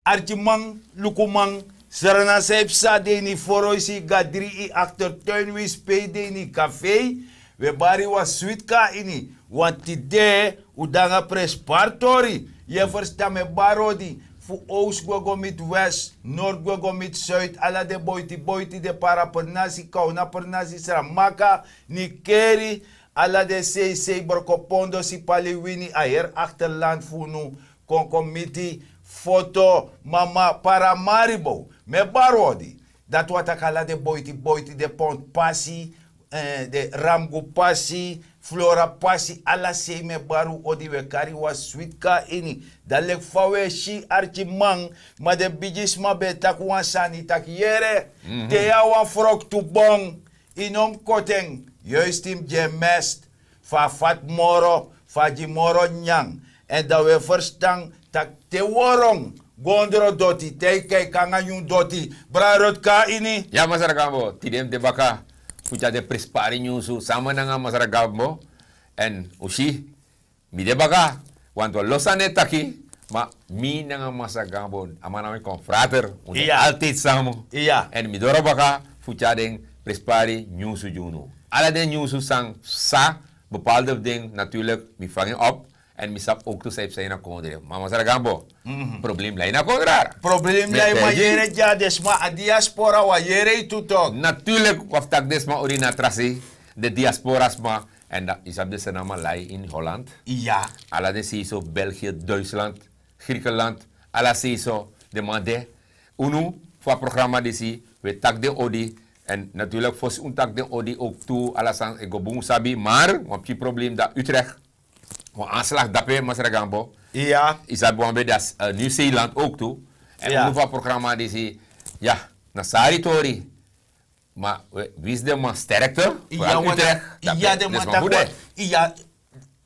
Archimang, Lukumang, Sarana Sepsa de ni Foroisi Gadri i achtertuin we spede ni café. We bari was sweet ka ini. Want tide udanga prespartori. Je versta me barodi. Fu Oost go met West, Noord go met Zuid. Alla de boiti de parapernasi kauna pernasi sramaka ni keri. Alla de sei borkopondo si paliwini ayer achterland funu konkomiti. Foto mama para Maribo. Me barodi. Dat wat akala de boiti de pont passi. De ramgo passi. Flora passi. Alla se me baru odi we kari was sweet ka ini. Dalek fawe shi archimang. Ma de bijis ma be takwan sani takiere. Te ya wan frok tu bong. Inom koteng. Juist im gemest. Fa fat moro. Fa jimoro nyang. En dat we verstang. Tak te worong gondro doti te kay kanga yung doti brarot ka ini ya masyarakat mo tidem de baka pucha de prespari nyusu sama na nga masyarakat mo en usi mi de baka wanto losane taki ma mi na nga masyarakat mo ama namin confrater iya altit samo iya en mi doro baka pucha de prespari nyusu juno ala de nyusu sang sa bepaalde ding natuurlijk mi vangen op. En misap ook te zijn naar Kondre. Maar wat gambo? Probleem lijn naar Kondra. Probleem lijn maar jere ja desma a diaspora wa jere tutok. Natuurlijk waftak desma orina trasi de diasporas ma en dat is op de senama lijn in Holland. Ja. Alla de CISO België, Duitsland, Griekenland, alla CISO de mande. Unu voor programma de si we tak de odi en natuurlijk voor un tak de odi ook toe alla san ego boom sabi maar wat je probleem dat Utrecht. Aanslag dape masaragambo. Ja. Isabombe das Nieuw-Zeeland ook toe. En ja. Een nieuw programma die zie ja, na saritori. Maar wie de man sterkte? Ja, ja, de man dat ja,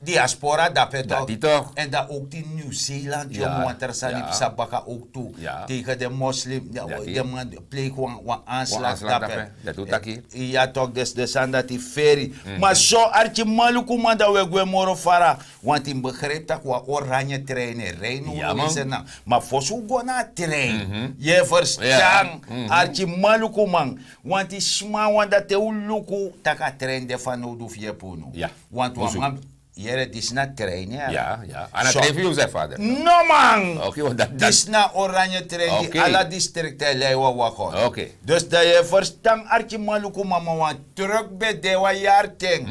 diaspora dape toch. En dat ook die Nieuw-Zeeland, jongen, want er zijn die sabaka ook toe. Tegen de moslim, de man pleeg gewoon aanslag dape. Dat doet dat hier. Ja, toch, dus de zijn dat die ferry. Maar zo, artje maluku man dat we gaan moro fara. Want in begreep dat we oranje trainen, rijden. Maar voor zo gaan naar trein. Je verstaan, artje maluku man. Want die sma, want dat te uluku, dat gaat trein de van nodig je pono. Want we Jere, dit is na trein, ja. Ja. En dat trein voor je vader? No, man! Oké, dat is na oranje trein, die alle districten leiden wakon. Oké. Dus dat je verstand artje maluku mama, want terug bij de wa jaar ting.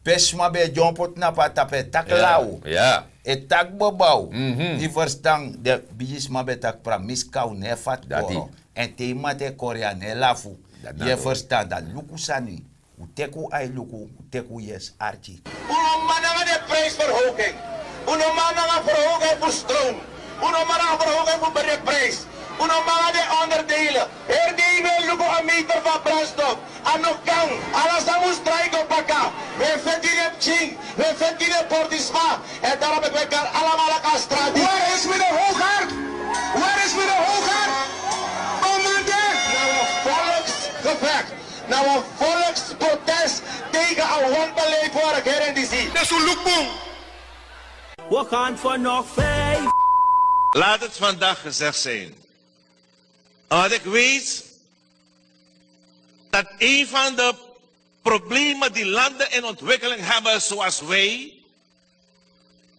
Pesma bij jompot na patape, tak lau. Ja. Et tak bobau. Die verstand, de bijis ma bij tak pramiskau nefat koro. En thema te korea ne lafu. Je verstand, dat luku sani. Uteku ay luku, uteku yes archie. Uno de prijsverhoging. Uno mana verhoging voor stroom. Uno mana verhoging voor de prijs. Uno mana de onderdelen. Herdelen luku een meter van brandstof. Ano kang, alles aan ons strijken pakken. We verdienen ching, we verdienen portisma. En daarom heb ik er allemaal aan straat. Waar is meneer Hoogaard? Waar is meneer Hoogaard? Commander! Nou een volksgevecht. Nou een volksprotest tegen een wanbeleid waar ik her in die zie. Dat is een loekboom. We gaan voor nog 5. Laat het vandaag gezegd zijn. Want ik weet dat een van de problemen die landen in ontwikkeling hebben zoals wij,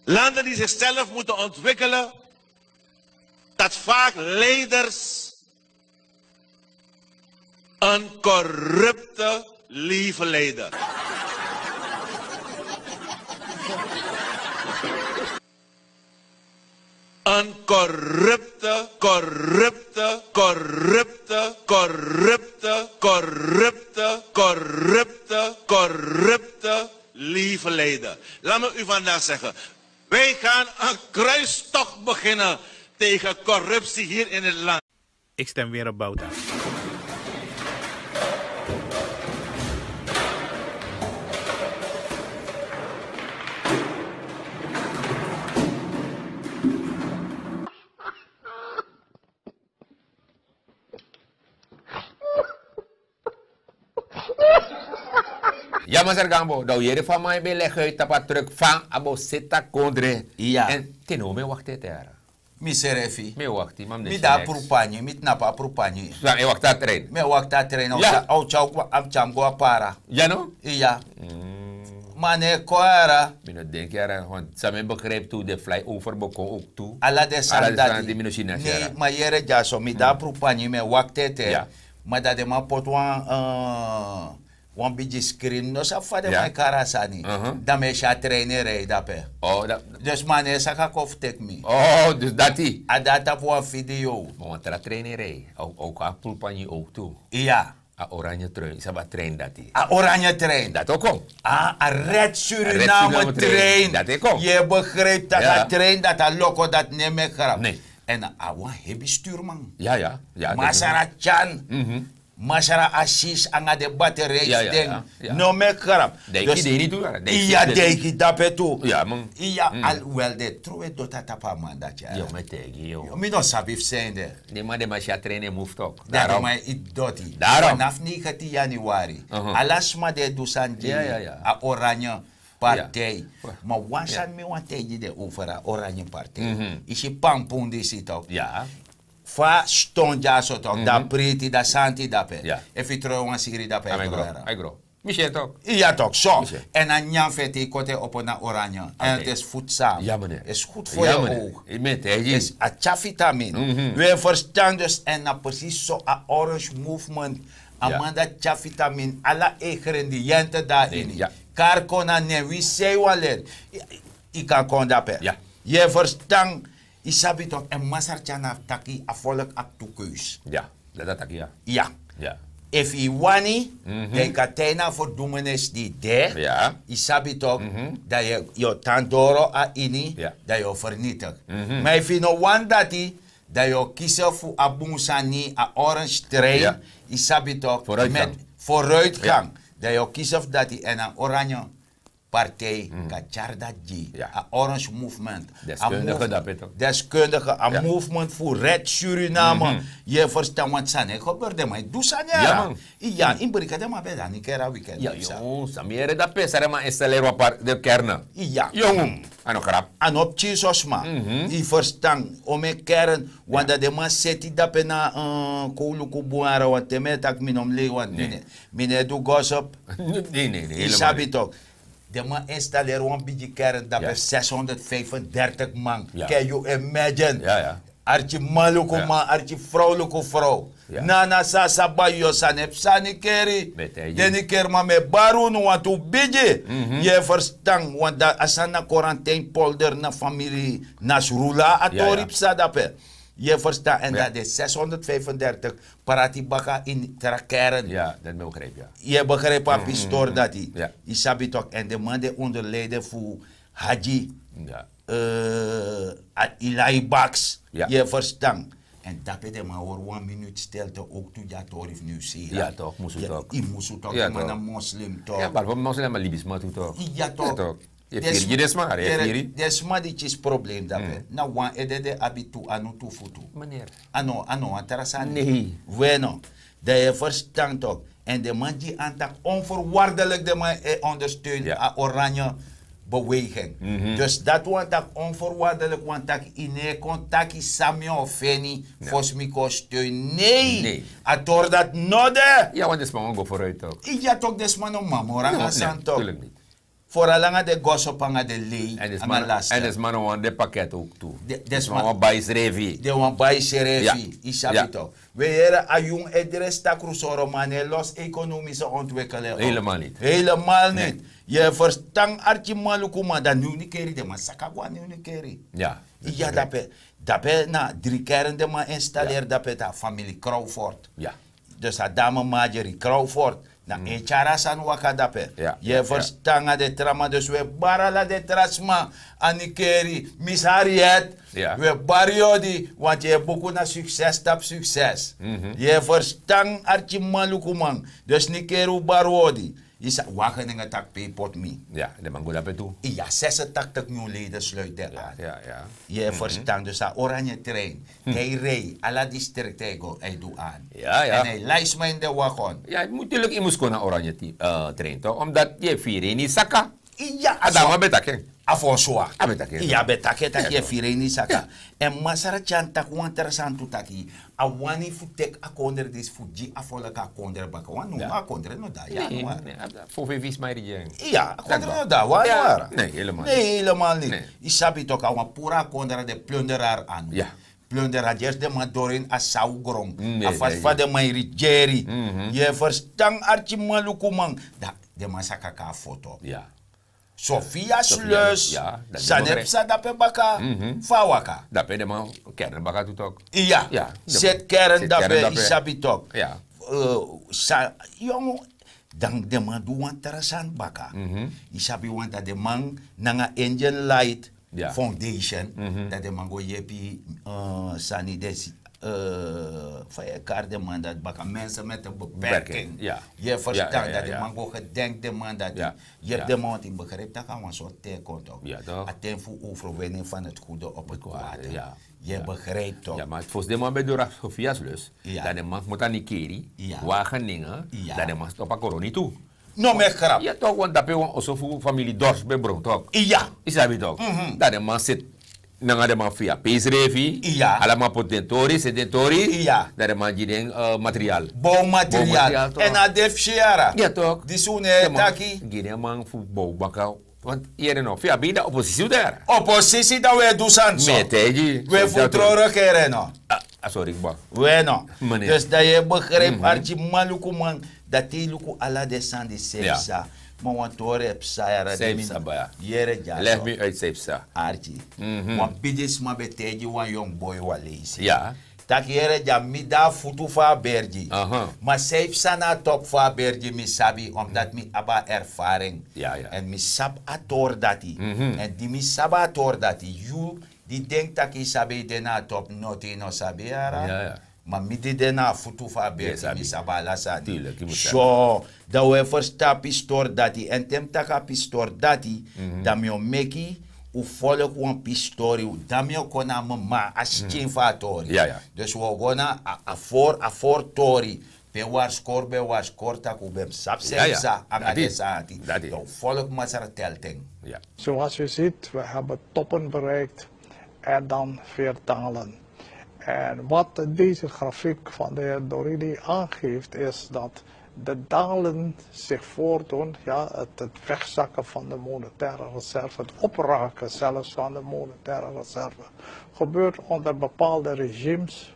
landen die zichzelf moeten ontwikkelen, dat vaak leiders een corrupte lieve leider. Een corrupte lieve leider. Laat me u vandaag zeggen. Wij gaan een kruistocht beginnen tegen corruptie hier in het land. Ik stem weer op Bouta. Ja, maar zeg gambo, dat je van mij beleggen uit dat wat terug van abo seta kondre. Ja. En tenome wacht het er. Mi serefi. Me wakti, mam de Mi da propanyi, mi napa propanyi. Ja, e wakta trein. Me wakta trein Ja. au chau am cham go para. Ja, no? Iya. Mane koera. Mino denk jaren, want samen begrijpt toe de flyover begon ook toe. Ala de sandati. die mino China Nee, ma yere jaso mi da propanyi me wakte te. Ja. Ma da de ma pot wan biji screen no sa fa de Ja. my karasani. Da me sha trainer dape. Oh, dat... Dus mane saka kof tek mi. Oh, dus dat die. Adata voor video. Want er trainerij. Ook aan pulpanje ook toe. Iya. A oranje trui, sabat train dat die. A oranje trein. Dat ook kom. A red Suriname Suriname trein. trein. Dat ik ook. Je begrijpt dat Ja. dat trein dat a loko dat neem ik grap. Nee. En a wan hebi stuurman. Ja, ja. Ja, Masara Chan. Masara Assis anga de batterij Ja, ja, ding. ja, ja. No me grap. Deiki de niet toe. Iya deiki dape toe. Ja, man. Iya al wel de troe do tapa man dat ja. Yo, met tegi, yo. Mi no sabif zijn de. Die man de masha trainen move toch. Daarom mij it doti. Daarom. Vanaf 19 januari. Alasma de Dusanji. Ja, ja, ja. A oranje partij. Ja. Maar wansan me want tegen de over a oranje partij. Is je pampun die zit ook. Ja. Fa stond ja zo toch. Da preti da santi da pe. Ja. If je trouwens siri da pe. Ai gro. Michel toch. Ja toch, zo. Michel. En dan jan vete kote op een oranje. En het is voedzaam. Ja, meneer. Het is goed voor Ja, je meneer. oog. Ik ben tegen. Is a vitamin. We verstaan dus en na precies zo a orange movement. Amanda vitamin alla ingrediënten daarin. Ja. Karkona ne wie zei walet. Ik kan kon dapen. Ja. Je verstaan. Isabi toch en masarchana taki a volk a toekeus. Ja. Dat ja. Ja. Ja. If you wani, dan kan je voor doemenis die de. Ja. Isabi toch dat je tandoro a ini, Ja. dat je vernietigt. Maar if you no want dat je kiezen voor a boensani, a orange train, Ja. isabi toch Vooruitgang. met vooruitgang. Dat je kiezen dat die en een oranje partij, kacharda ji, Ja. a orange movement. Deskundige dat beter. Deskundige, a Ja. movement voor red Suriname. Je verstaat wat zijn. Ik gebeurde maar doe zijn Ja, man. Ja, in Brika de maar bij dan. Ik era weekend. Ja, jongens, Samere dat pesare maar installeren wat de kernen. Ja. Jongen, ano grap. En op Chisosma. Ik verstaan om een kern. Want dat de man zet dat na kouluku buara. Want de metak minom le. Want mine doe gossip. Nee, Ik sabi toch. De man installeren een beetje kern. Dat Ja. is 635 man. Ja. Can you imagine? Ja, ja. Archie maluko Ja. man, archie vrouwelijke vrouw. Ja. Nana sasa bayo san heb sani keri. Bete, Deni ker ma me baru no want to bije. Je verstang want da asana quarantaine polder na familie Nasrullah atorip Ja. sadape. Je verstaat en Ja. dat is 635 paratibaka in trakeren. Ja, dat begrijp ja. Je begrijpt aan pistoor dat hij. Ja. Isabi toch en de man de onderleden voor Haji. Ja. Ilai Baks, Ja. je verstaan. En dat is maar voor 1 minuut stilte ook toe dat torif nu zie. Ja, toch, moest het ook. I moest toch, Ja, maar toch. een moslim toch. Ja, maar we zijn maar Libisch maar toe toch. Ja, toch. Ja, toch. Je vier je desma, je vier. Desma die is probleem dat is. Nou, wan edede abitu anu tu futu. Meneer. Ano, antarasani. Nee. Bueno, dat je verstaan toch. En de man die aantak onvoorwaardelijk de man ondersteunt Ja. aan oranje beweging. Dus dat want dat onvoorwaardelijk want dat in contact is Samuel of Feni Fosmico steun. Nee. Ator dat node. Ja, want het is maar go vooruit toch. Ja toch des man om mamoranga Nee, san toch. tuurlijk niet. Voor alanga de gossip anga de lei En is anga man lasten. en is man want de pakket ook toe. Des Des man- man bij Srevi. De wan bai serefi, Ja. isabito. We heren a jong edres takrusoro mane los economische ontwikkeling. Helemaal niet. Helemaal Nee. niet. Je verstang archi malukuma dan nu niet keri de man sakagwa nu niet keri. Ja. Ja, dape na 3 keren de man installeer dape ta familie Crawford. Ja. Dus a dame Marjorie Crawford. Na echara san waka dape. Ja, Je ja, verstanga de trama dus we barala de trasma anikeri Miss Harriet. Ja. We bariodi want je boku na succes tap succes. Je verstang archi malukumang. Dus nikeru barodi. Isa wageningen tak paypot me. Ja, de man go daar toe. Ja, 86 miljoen leden sluiten Ja, aan. ja, ja. Je verstand dus dat oranje trein. Hij reed, alle districten hij doet aan. Ja, ja. En hij lijst me in de wagon. Ja, natuurlijk, je moest gewoon naar oranje train toch? Omdat je vier in die saka. Ja, Adama betaken. Afonswa. Abetake. Ja, betake taki Ja, fireni saka. En masara chanta ku interessantu taki. Awani futek akonder dis fuji afola ka akonder baka. Wanu akonder no da. Ja, Nee, no. nee, voor VV's maar regering. Ja, akonder no da. Waar Ja, waar? nee, helemaal Nee, helemaal niet. Nee. Isabi toka wan pura akonder de plunderaar aan. Ja. Plunderaar jes de madorin asau grong. Nee, Afas nee, va de mai Jerry. Je verstang archi malukumang. Da de masaka ka foto. Ja. Sofia Sofia, Slus, ja, dat is Sanepsa dape baka, Fawaka. Dat ben je maar kern baka toe toch. Ja, Ja, zet kern zet dape kern dape. isabitok. Ja. Jongen, dan de man doe interessant baka. Isabi want dat de man nanga Engine Light Ja. Foundation, dat de man go jepi sani desi. Van elkaar de man dat baka mensen met een beperking. Ja. Je verstaat Ja, ja, ja, dat de ja. man go gedenkt de man dat Ja. je hebt Ja. de man in begrip dat kan een soort teken toch. Ja, toch. Aten voor overwinning van het goede op het kwade. Ja. Je Ja. begrijpt toch. Ja, maar volgens de man bij door Sofia's lus, Ja. dat de man moet aan die keri, Ja. Wageningen, Ja. dat de man stop aan corona toe. No meer grap. Ja toch, want dat ben je also voor familie Dors bij Bron toch. Ja. Is dat weer toch? Dat de man zit, nanga de man via peesrevi, Ja. allemaal potentori, sedentori, Ja. dat de man die materiaal. Bouwmateriaal. Bouwmateriaal, toch. En adef shiara. Ja toch? Die zoene taki. Gine man voor bouwbakka, want hier nog, via bij de oppositie daar. Oppositie dat we doen zo. Met hij, We voetroren keren no. sorry, ba. We no. Meneer. Dus dat je begrijpt archi maluku man dat die luku ala de sandi sepsa. Maar wat hoor heb sayara Sepsa, ba. Jere ja. Leg me uit Sepsa. Archie. Want bidis ma beteji wan young boy wa lazy. Ja. Tak yere ja mi da futu fa berji. Aha. Maar safe sana top fa berji mi sabi omdat mi aba ervaring. Ja, ja. En mi sab ator dati. En die mi sab ator dati. You die denkt dat je sabi dena top noti no sabi ara. Ja, ja. Maar mi di dena futu fa berji sabi. mi saba la sani. Tuurlijk, je moet So, dat we versta pistor dati. En tem taka pistor dati. Dat mi o meki. U volk wan pistori, damio kona mama aschin fatori. Ja, ja. Dus we gona a for tori. Be war score tak u bem sapsensa agadesati. Dat is. De volk masar telting. Ja. Zoals u ziet, we hebben toppen bereikt en dan weer dalen. En wat deze grafiek van de heer Doridi aangeeft, is dat de dalen zich voordoen, ja, het wegzakken van de monetaire reserve, het opraken zelfs van de monetaire reserve, gebeurt onder bepaalde regimes.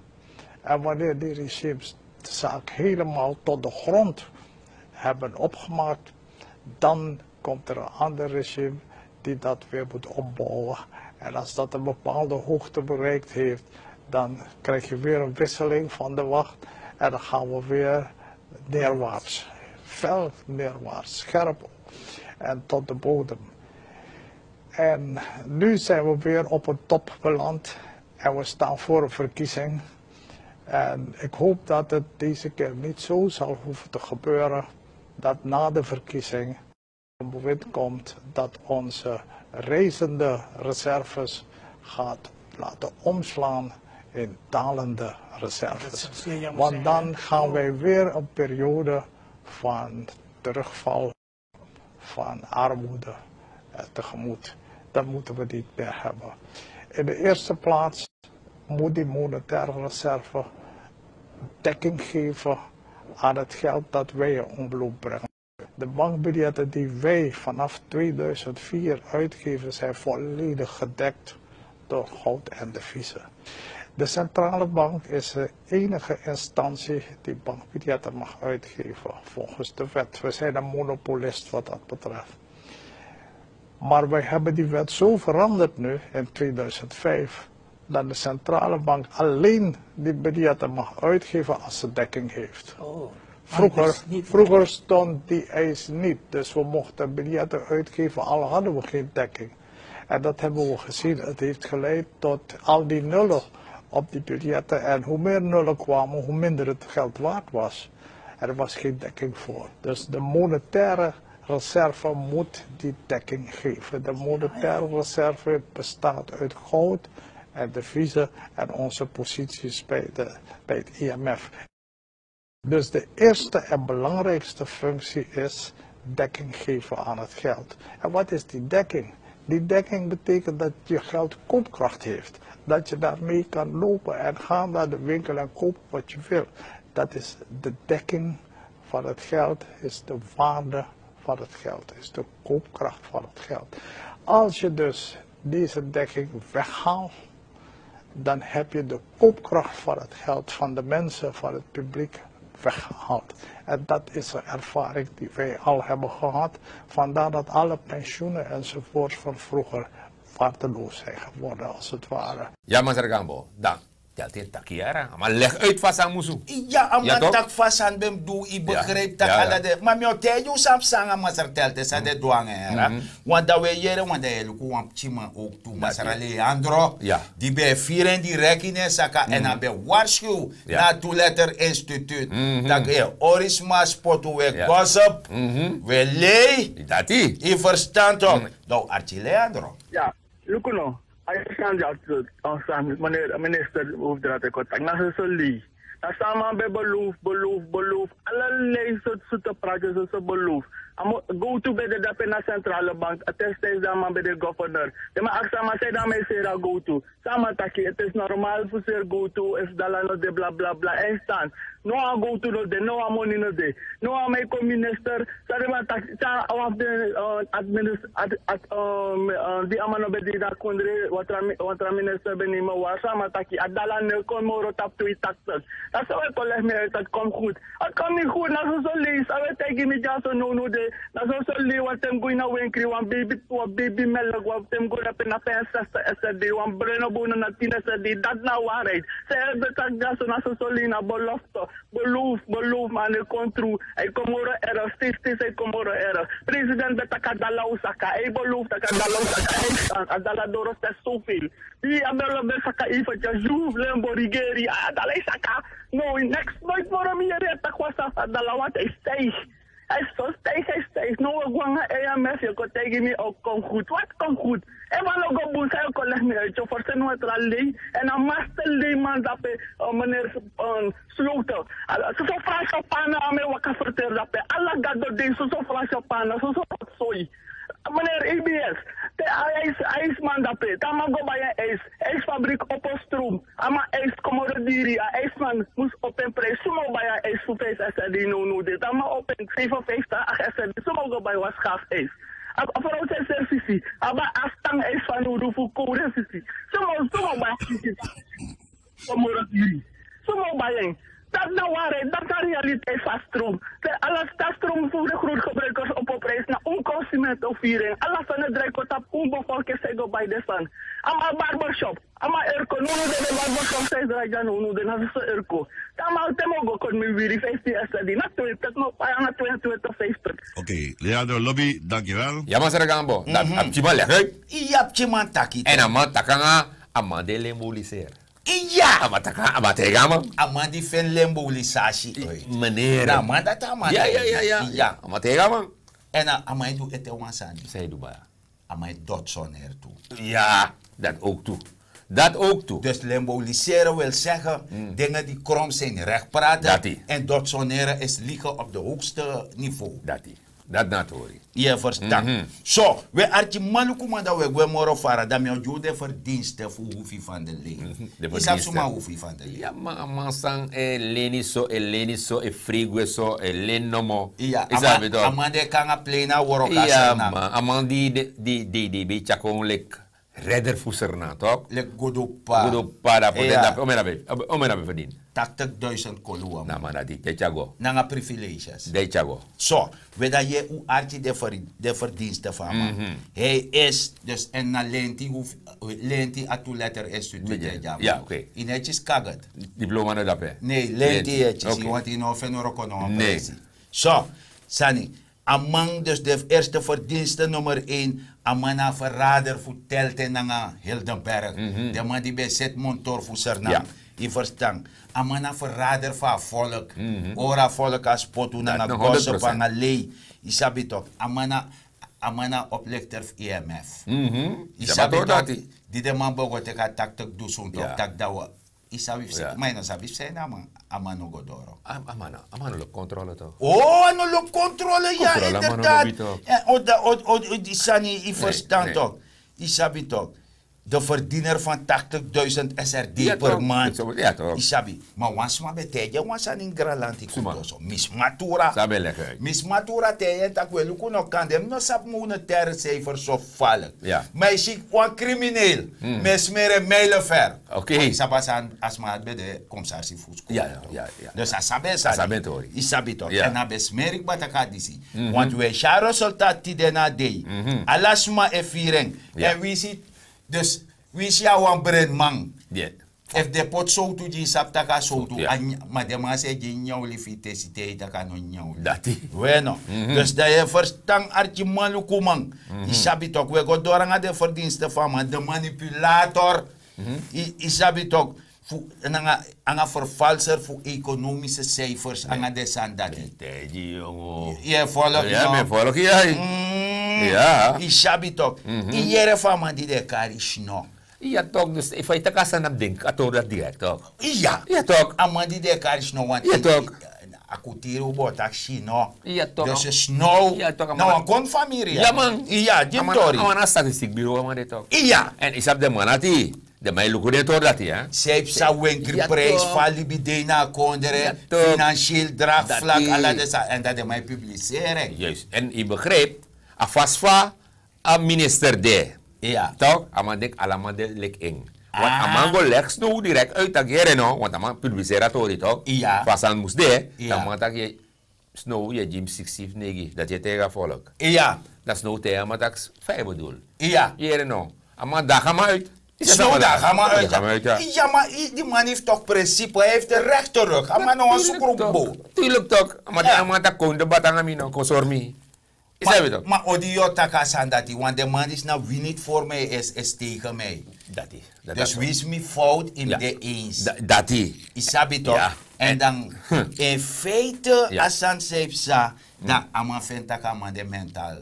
En wanneer die regimes de zaak helemaal tot de grond hebben opgemaakt, dan komt er een ander regime die dat weer moet opbouwen. En als dat een bepaalde hoogte bereikt heeft, dan krijg je weer een wisseling van de wacht en dan gaan we weer neerwaarts, fel neerwaarts, scherp en tot de bodem. En nu zijn we weer op een top beland en we staan voor een verkiezing. En ik hoop dat het deze keer niet zo zal hoeven te gebeuren dat na de verkiezing een bewind komt dat onze reizende reserves gaat laten omslaan in dalende reserves. Want dan gaan wij weer een periode van terugval, van armoede tegemoet. Dat moeten we niet meer hebben. In de eerste plaats moet die monetaire reserve dekking geven aan het geld dat wij in omloop brengen. De bankbiljetten die wij vanaf 2004 uitgeven zijn volledig gedekt door goud en deviezen. De centrale bank is de enige instantie die bankbiljetten mag uitgeven volgens de wet. We zijn een monopolist wat dat betreft. Maar wij hebben die wet zo veranderd nu in 2005 dat de centrale bank alleen die biljetten mag uitgeven als ze dekking heeft. Vroeger stond die eis niet, dus we mochten biljetten uitgeven al hadden we geen dekking. En dat hebben we gezien, het heeft geleid tot al die nullen op die biljetten en hoe meer nullen kwamen, hoe minder het geld waard was. Er was geen dekking voor. Dus de monetaire reserve moet die dekking geven. De monetaire reserve bestaat uit goud en deviezen en onze posities bij het IMF. Dus de eerste en belangrijkste functie is dekking geven aan het geld. En wat is die dekking? Die dekking betekent dat je geld koopkracht heeft. Dat je daarmee kan lopen en gaan naar de winkel en kopen wat je wil. Dat is de dekking van het geld, is de waarde van het geld, is de koopkracht van het geld. Als je dus deze dekking weghaalt, dan heb je de koopkracht van het geld van de mensen, van het publiek weggehaald. En dat is een ervaring die wij al hebben gehad. Vandaar dat alle pensioenen enzovoorts van vroeger waardeloos zijn geworden, als het ware. Ja, maar Gambo, dan. Telt in takiara. Maar leg uit vast aan Musu. Ja, Ja, maar toch? tak vast aan bem doe, ik begreep dat Ja, ja. alle de... Maar mij te je sap sanga masar telte sa de douane era. Want dat we jere, want dat je luku wam chima ook toe masar Leandro. Ja. Die bij vieren die rekenen saka en dan bij waarschuw Ja. na toeletter instituut. Dat je orisma spotu we Ja. gossip. We lei. Dat die. I verstand toch. Nou, Archie Leandro. Ja, Lukuno. Hij kan dat aan minister hoofdraad en contact. Na zo lief. Dan samen bij beloof. Allerlei soorten praatjes zo beloof. Go to bij de dap naar centrale bank. Attest is dan maar bij de governor. De maar samen zei dan mij zeer go to. Samen takje. Het is normaal voor zeer go to. Is dat dan de bla bla bla. En staan. No a go to no de. No a money no de. No a mijn minister. Sorry maar takje. Af de die amano bij die daar kondre. Wat er minister benieuwd was. Samen takje. Adala ne kon moro tap to taxes. Dat zou ik al me uit. Dat komt goed. Het komt niet goed. Nou zo lees. Hij tegen me ja zo no de. Na zo lees wat hem gooi na winkri wan baby melk wat hem gooi op na 65 SRD wan breno bonen na 10 SRD dat nou waarheid. Ze hebben dat ja zo na zo lees na belofte beloof maar ne kontro hij komoro er steeds hij komoro er president betakadala usaka hij belooft takadala usaka hij staan adala doros te zoveel die abelo besaka ifetja juv lembo rigeri adala isaka no next nooit voor meer het kwasa adala wat is steeds. Hij is zo steeg. Nou, ik wou een EMF, je kon tegen me ook kom goed. Wat kom goed? En wat nog op boos, hij kon leg me uit. Je voorzien wat er alleen. En dan master leeman dat meneer Sloten. Zo Franse pannen aan mij wat kan vertellen dat alle gado ding, zo Franse pannen, zo sorry. Meneer EBS, hij is man dat pe. Dan mag go bij een ijsfabriek op een stroom. Ama ijs commodity, ijsman moest op een prijs. Sumo bij een ijs voor 5 SRD no dit. Dan mag op een 57 8 SRD. Sumo go bij wat schaaf ijs. Vooral zijn servicie. Maar astang ijs van hoe voor code servicie. Sumo bij een commodity. Sumo bij een. Dat nou waarheid, dat is realiteit van stroom. Alles dat stroom voor de grootgebruikers op prijs naar onconsumentenviering. Alles van het drijft op onbevolking zeggen bij de stand. Ama barbershop, ama erko, nu de barbershop zei dat je nu de naast de erko. Dan maar het mogen kon me weer 50 SRD, na 20, nog bijna 22, 50. Oké, Leandro Lobby, dankjewel. Ja, maar Gambo. Dat heb je maar leg uit. Ja, je man taki. En dan man takanga amandele moliseren. Ja. Amataka, amategama. Amandi fen lembo lisashi. Meneer. Na man dat amandi. Ja. Amategama. En amai doe het wansani. Zij doe maar. Amai dotson ertoe. Ja, dat ook toe. Dat ook toe. Dus lemboliseren wil zeggen, dingen die krom zijn recht praten. Dat die. En dotsoneren is liegen op de hoogste niveau. Dat die. Dat natuurlijk. Je verstand. Zo, we artje manukuma dat we moro fara, dat me jude verdiensten voor hoefie van de leen. Is dat zomaar hoefie van de leen? Ja, maar man sang leni so, frigo so, lenomo. Ja, is amande kanga plena woroka ja, sana. maar amandi die beetje kon lek redder fusser na, toch? Lek godopa. Godopa, dat potenda, omena verdien. 80.000 kolua. Na man dat die, dechago. Nanga privileges. Dechago. Zo, we dat je u artje de verdiensten van man. Hij is dus en na lenti atu letter instituut. Ja, oké. In hetjes kaget. Diploma na dape. Nee, lenti hetjes. Je want in of en orokono. Nee. Zo, Sani. Among dus de eerste verdiensten nummer 1. Amana verrader voor Telten nanga Hildenberg. De man die bij Zetmontor voor Sernam. Ja. Je verstaan. Amana verrader van volk. Ora volk als potu nanga gossip aan lei. Je sabi toch. Amana oplichter EMF. Je sabi toch. Die de man begon te gaan tak doen toch. Tak dawa. Je sabi maar je sabi zijn naam. Amano Godoro. Amano loopt controle toch? Oh, ano loopt controle, ja, inderdaad. Die Sani, je verstaan toch. Isabi toch. De verdiener van 80.000 SRD Ja, per toch. maand. Ja, toch. Isabi. Maar wansma beteja wansan in Gralanti kutoso. Miss Matura. Sabe lekker. Miss Matura teje tak we luku no kandem no sap moene ter cijfer zo vallen. Ja. Maar ik wan crimineel. Mes mere mijlen ver. Oké. Isabasan asma bij de commissaris voetskool. Ja. Dus asabe Asabe tori. Isabi toch. Ja. En na besmerik bataka disi. Want we sha resultaat die dena day. Alasma e fireng. Ja. En we ziet dus we zie wan bren man. Ja. If de pot so tu ji sap taka so tu. Ja. Maar de man se ji nyau li fite site taka no nyau. Dati. Bueno, dus dat je verstand artje malukumang. Isabi toch, we gaan door aan de verdiensten van man, de manipulator. Isabi toch, een vervalser voor economische cijfers, aan de sandati. Teji, jongen. Je volgt Ja, me volg je. Ja. Isabi toch, iedereen van man die de karish no. Ja, toch. Dus if je taka sanap denk, ato dat direct, toch? Ja. Ja, toch. Aman die de karish no, want Ja, toch. akutiru botak shino. Ja, toch. Dus is no. Ja, toch, Nou, man. een kon familie. Ja, man. Ja, Jim Tori. Amana statistiek bureau, man, dit toch. Ja. En isap de manati. De mij lukken dit hoor dat hij, hè? Zij sa winkelprijs, valibidena, kondere, Ja, toch. financieel draagvlak, Dat alla die- desa, en dat de mij publiceren. Juist. En ik begreep, a fasfa, a minister de. Ja. Toch? Amandek allemaal de lek ing. Want Ah. amango lek snow direct uit dat gere no, want aman publicera tori toch? Ja. Fasan moest de, Ja. dan moet je snow je Jim 60 negi, dat je tegen volk. Ja, Dat snow tegen maar dat 5 bedoel. ja. Jere no. Aman dag ga maar uit. Zo, daar ga maar uit. Ga maar uit, ja. Ja, maar die man heeft toch principe, hij heeft de recht terug. Hij maar nog een soekroepbo. Tuurlijk toch. Maar Ja. die aman dat kon de batanga mino, kon sormi. Is dat weer toch? Maar audio takasan dat hij, want de man is nou wie niet voor mij is tegen mij. Dat is. Dus wie is mijn fout in Ja. de eens. Dat is. Isabi toch? Ja. En dan in feite, Ja. asan sepsa, dan ama ventaka man de mentaal,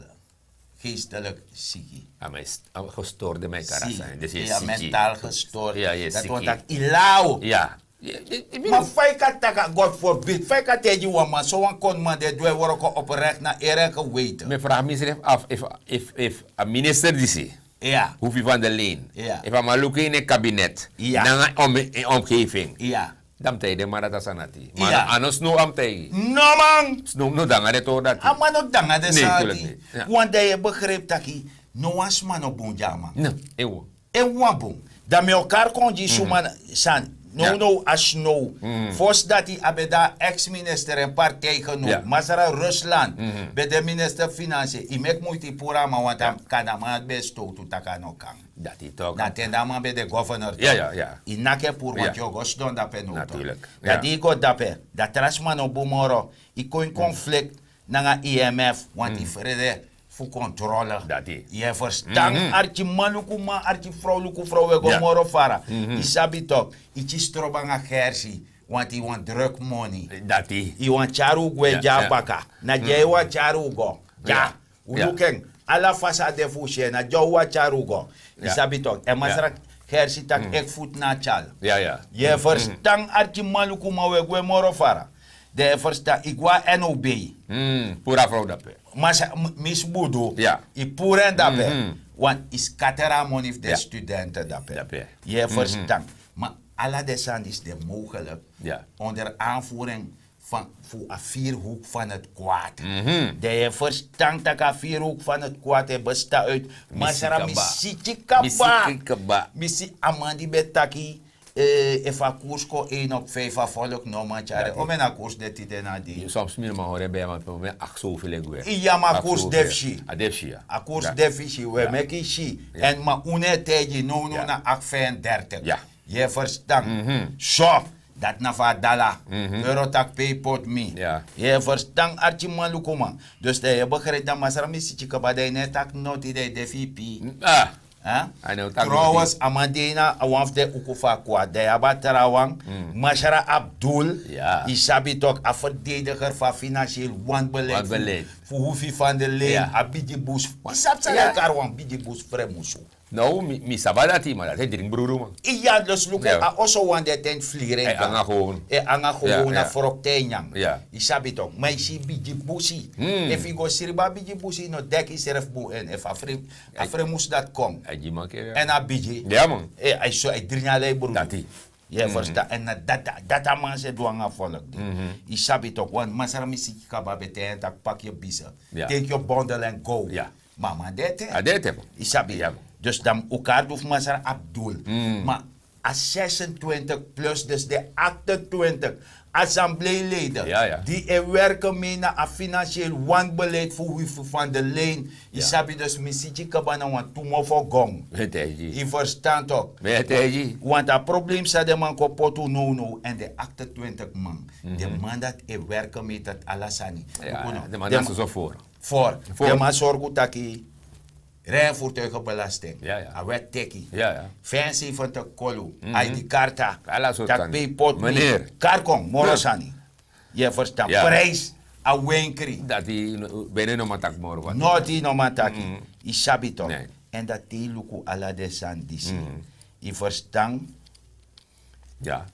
geestelijk ziek. Hij is gestoord in mijn karakter. Ziek. Dus je is Ja, ziek. mentaal gestoord. Ja, je is dat ziek. wordt dat ilauw. Ja. Maar fijka taka, God forbid, fijka teji wama, zo een kon man de doe worden oprecht naar eerlijke weten. Me vraag me zelf af, if een minister die zie, Ja, hoef je van de leen. Ja. If maar lukken in een kabinet, Ja. dan een omgeving. ja. Dan tijde maar dat is anati. Maar Ja. anders no am tijde. No man! Snoep no dan het hoor dat. Ama no danga de Nee, tuurlijk saati. niet. Ja. Want je begreep taki, no was man op bonja man. Nee, eeuw. En wabong. Dat met elkaar kon je zomaar san. No, Ja. no, as no. Vos dat die abeda ex-minister en partij genoeg. Ja. Masara Rusland. Bij de minister Financiën. I mek moeite pura ma want am kana ma best to taka no kan. Dat is toch. Dat en dan maar bij de governor. Ja. I nake pur want Ja. yo gos don dape no. Natuurlijk. Dat Ja. die go dape. Dat trasman op bomoro. I ko in conflict na IMF want i vrede voor controle. Dat is. Je verstand archi maluku ma archi vrouwelijke vrouwen go Ja. moro fara. Isabi toch. Ichi strobanga gersi. Want i want drug money. Dat is. I want charu gwe Ja, ja ja. baka. Na je wa charu go. Ja. Ja. Ulukeng. Ala fasa de fushe na jo wa charu go. Ja. Isabi toch. En masra gersi tak ek voet na chal. Ja. Je verstand archi maluku ma we gwe moro fara. De verstand igwa NOB. Pura vrouw dat pe. Mas mis budu. Ja. I puren dape. Want is katera money de Ja. studenten dape. Dape. Je verstand. Maar alle desand is de mogelijk. Ja. Onder aanvoering van voor een vierhoek van het kwaad. De je verstand dat een vierhoek van het kwaad bestaat uit. Masara misiti kaba. Misi amandi betaki. Even koers ko 1 op 5 volk no man chare. O men a koers de tide na di. Soms meer maar horen bij maar me ach zo veel gue. Iya ma koers defshi. A defshi ja. A koers defshi we meki shi. En ma une teji no na ak 35. Ja. Je verstand. Zo. Dat na va dala. Euro tak pay pot me. Ja. Je verstand archi malukuma. Dus de je begrijpt dat masara misi chika badai ne tak noti de defi Ah. Huh? I know tak. Trouwens, Amadina, awaf de ukufa kwa, de abatterawang, Mashara Abdul, Ja. Isabi toch, een verdediger van financieel wanbeleid. Wanbeleid. Voor hoeveel van de leen, Ja. a bidibus. Isap sa Ja. karwang bidibus vremusu. Nou, mi sabadati, maar dat hij drink broer, man. Ja, dus look, also want dat ten vliegen. Anga gewoon. Anga gewoon na froktenyang. Ja. Isabi toch, maar si biji busi. If you go siriba biji busi, no dek is erf bu en if afre moest dat kom. En a biji. Ja, man. I so I drink ale broer. Dati. Ja, verstaan. En dat man se douanga volk. Isabi toch, want masara misi kaba beten tak pak je bisa. Take your bundle and go. Ja. Mama dete. Adete. Isabi. Ja. Dus dan elkaar doet Masar Abdul. Maar als 26 plus, dus de 28 assembleeleden die werken mee naar een financieel wanbeleid voor van de leen. Je sabi dus missie kabana want tumo voor gong. Je verstand toch? Want het probleem is dat man kopoto no en de 28 man. De man dat werken met dat alasani. De man dat is zo voor. De man zorgt dat hij rijvoertuigenbelasting. A wet teki. Fancy van te kolu. ID-karta. Tak paypot. Meneer. Karkong. Morosani. Je verstaat. Prijs. A winkri. Dat die bijna nog maar tak moro. No die nog maar taki. I sabito. En dat die luku ala de san disi. I verstaat. Ja.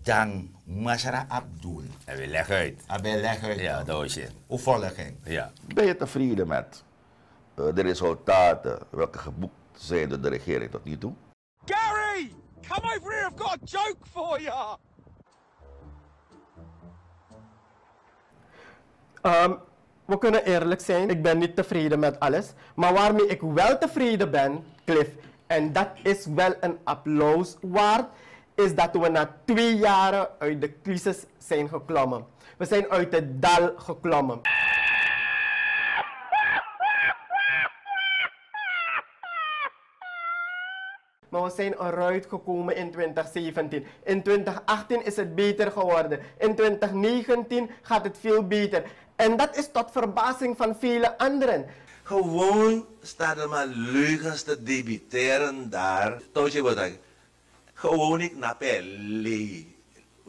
dan Masara Abdul. En we leggen uit. En we leggen uit. Ja, dat is het. Hoe volging? Ja. Ben je tevreden met de resultaten welke geboekt zijn door de regering tot nu toe? Gary! Come over here, I've got a joke for you! We kunnen eerlijk zijn, ik ben niet tevreden met alles. Maar waarmee ik wel tevreden ben, Cliff, en dat is wel een applaus waard, is dat we na 2 jaren uit de crisis zijn geklommen. We zijn uit het dal geklommen. Maar we zijn eruit gekomen in 2017. In 2018 is het beter geworden. In 2019 gaat het veel beter. En dat is tot verbazing van vele anderen. Gewoon staan er maar leugens te debiteren daar. Toosje wat ik. Gewoon ik nap lee.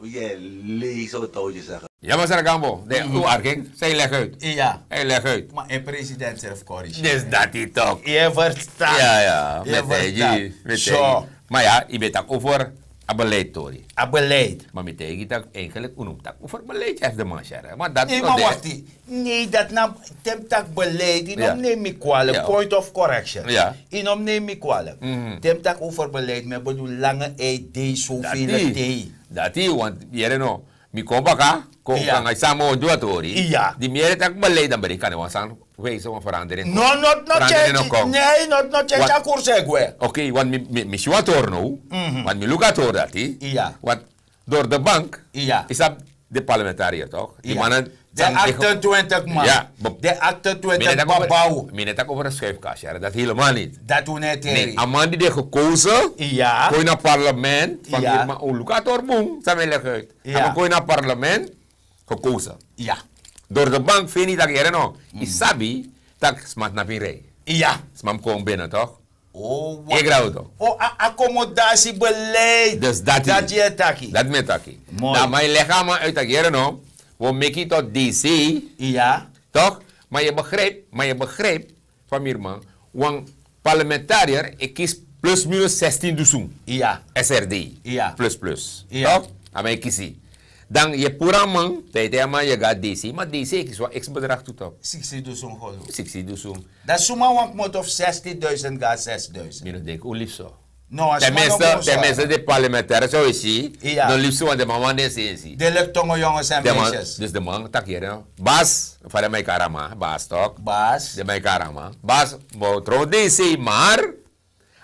Je lee zou Toosje zeggen. Ja, maar zeg Gambo, hoe arking? Zij leg uit. Ja. Hij leg uit. Maar een president zelf corrigeert. Dus dat hij toch. Je verstaat. Ja, ja. Je met zo. Maar ja, je weet ook over een beleid, Tori. Een beleid. Maar met tegen dat eigenlijk over beleid heeft de man, maar dat nee, maar wacht. Nee, dat nam temtak beleid. Die nam neem ik kwalijk. Ja. Point of correction. Ja. Die nam neem ik kwalijk. Temtak over beleid. Maar bedoel lange ED, zoveel thee. Dat is, want je know. Mi kom baka, kom kan samen doen Tori. Ja. Die meer dat beleid dan ben ik kan wel wees om verandering. No, not change. Nee, not change akkoord. Oké, want mi swator no. Want mi luka tor dat ja. Want door de bank is dat de parlementariër toch? Die mannen de 28 man. Ja. De 28 babouw. Meneer dat over een schuifkast, ja, dat helemaal niet. Dat doen het nee, een man die gekozen, ja. Gooi naar parlement, van ja. maar Lucator boom, samen leg uit. Ja. En gooi naar parlement, gekozen. Ja. Door de bank vind je dat je no, isabi, dat smaakt naar rij. Ja. Smaak komt binnen toch? Oh, ik geloof toch? Oh, accommodatiebeleid. Dus dat je taki. Dat met taki. Nou, maar je legt maar uit dat je no. We maken het tot DC. Ja. Toch? Maar je begrijpt van mij man. Want parlementariër, ik kies plus minus 16 duizend. Ja. SRD. Ja. Plus. Ja. Toch? Maar ik kies. Dan je pura man, je gaat DC. Maar DC is wat x bedrag toe toch? 60 duizend geloof. 60 duizend. Dat is zomaar een moet of 60.000 gaat 6.000. Ik denk, hoe lief zo. No, tenminste, de parlementaire zo is hij. Ja. Dan liefst want de man is hij. De lektongen jongens en meisjes. Dus de man, tak hier. Bas, van mijn karama. Bas toch? Bas. De mijn karama. Bas, trouw DC, maar.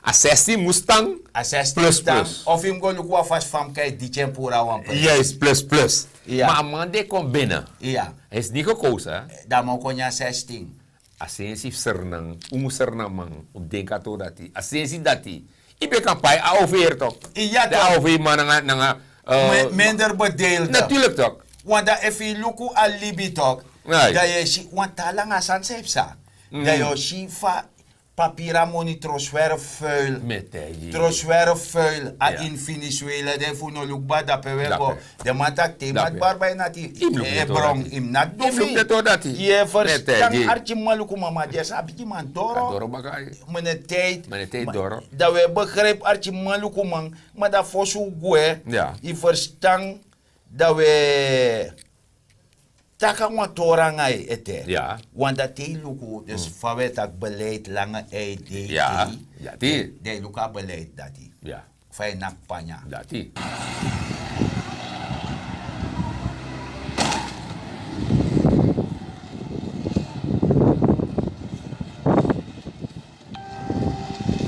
A 16 Mustang. A 16 plus. Of hem go look vast van kijk die tempura wan. Juist, plus. Ja. Maar een man die komt binnen. Ja. Hij is niet gekozen. Hè? Dan moet kon je 16. Asensi sernang, sernang man. Op denka to dati. Asensi dati. Ik ben campagne AOV toch? Ja, de AOV man minder bedeeld. Natuurlijk toch. Want dat if je look at Libi toch, dat je want talang asan sepsa. Dat je shifa papira moni troswer vuil. Troswer vuil. A in Venezuela de funo lukba da pewego. De matak te mat barbay nati. E brong im nat dofi. Je verstand archi maluku mama jes abiti man doro. Doro bagay. Mene tijd doro. Dat we begrijp archi maluku man. Maar dat fosu gue. Ja. Je verstand dat we taka wa torangai ete. Ja. Want dat te luku dus vanwege het beleid lange tijd. Ja. Ja, die. De luka beleid dat die. Ja. Fijn nakpanya. Dat die.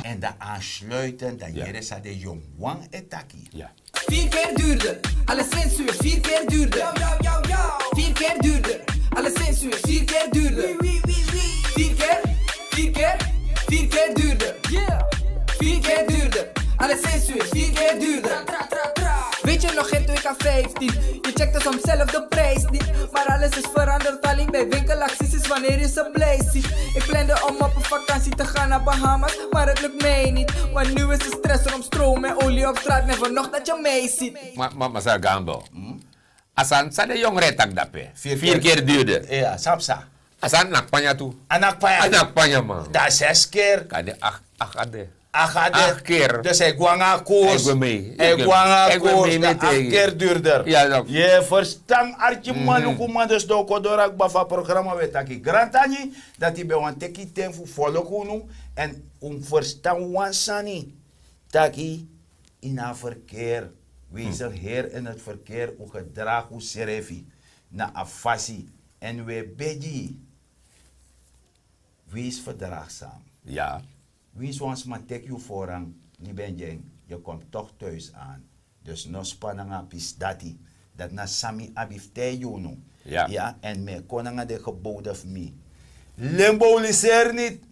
En dat aansluiten, dat hier is de jong wang etaki. Ja. 4 keer duurder, alle censuur, 4 keer duurder. 4 keer duurder, alle censuur, 4 keer duurder. 4 keer, 4 keer, 4 keer duurder. 4 keer duurder, alle censuur, 4 keer duurder. Weet je nog in 2015? Je checkt dus soms zelf de prijs niet. Maar alles is veranderd, alleen bij winkelacties is wanneer je ze blij ziet. Ik plande om op een vakantie te gaan naar Bahamas, maar het lukt mij niet. Want nu is de stress om stroom en olie op straat, never nog dat je mee ziet. Maar zeg Gambo. Asan sa de jong retak dape. 4 keer duurder. Ja, sapsa. Asan nakpanya tu. Anakpanya man. Dat 6 keer. Kade ade. 8 keer. Dus hij gwanga koers. Hij gwanga koers. 8 keer duurder. Ja, je verstand artje maluku man dus do kodorak bafa programma wetaki grantani dat hij bij wan teki ten fu follow kunu en verstand wansani taki in haar verkeer. Wees een heer in het verkeer hoe gedrag hoe serefi na afasi en we beji. Wees verdraagzaam. Ja. Wie ons maar tek je voorrang, Libenjeng, je komt toch thuis aan. Dus no spannanga pisdati, dat na sami abifte juno. Ja. Ja, en me konanga de geboden van me. Limboliseren niet,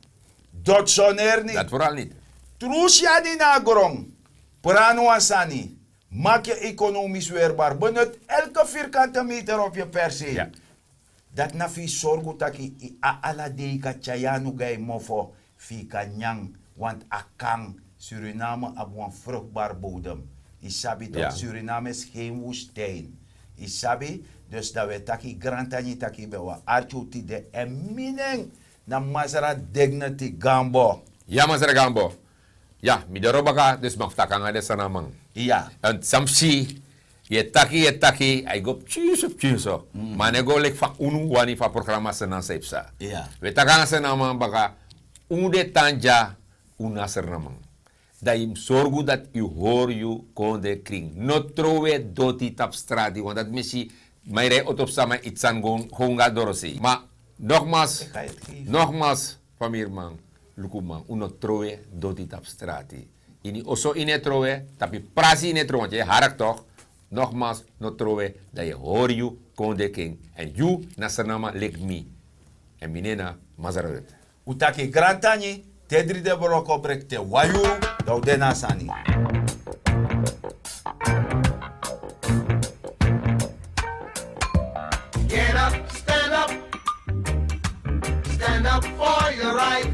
dotsoneer niet. Dat vooral niet. Trusja die na grong, prano asani, maak je economisch weerbaar. Benut elke vierkante meter op je perceel. Ja. Dat na fi sorgu taki a ala deika chayanu gai mofo. Fika nyang, want akang Suriname op een vruchtbaar bodem. Isabi dat Suriname is geen woestijn. Isabi, dus dat we taki grantani taki bewa archuti de emining na Mazara dignity gambo. Ja, Mazara gambo. Ja, midero baka dus mag takanga de sanamang. Ja. En samsi je taki, I go tjuso. Maar nego lek fa unu wani fa programma senan sepsa. Ja. We takanga senamang baka unde tanja unasernamang. Dat je zorgt dat je hoor je konde kring. Not trowe doti tap strati, want dat missie mij rij op samen iets aan gewoon gaat dorosi. Maar nogmaals, familieman, lukuman, unot trowe doti tap strati. Ini oso ine trowe, tapi prasi ine trowe, want je harak toch. Nogmaals, not trowe dat je hoor je konde kring. En you nasernama lek me. En minena mazaret. Utaki grantani, tedri de boroko brekte wayuru, daudena sani. Get up, stand up. Stand up for your right.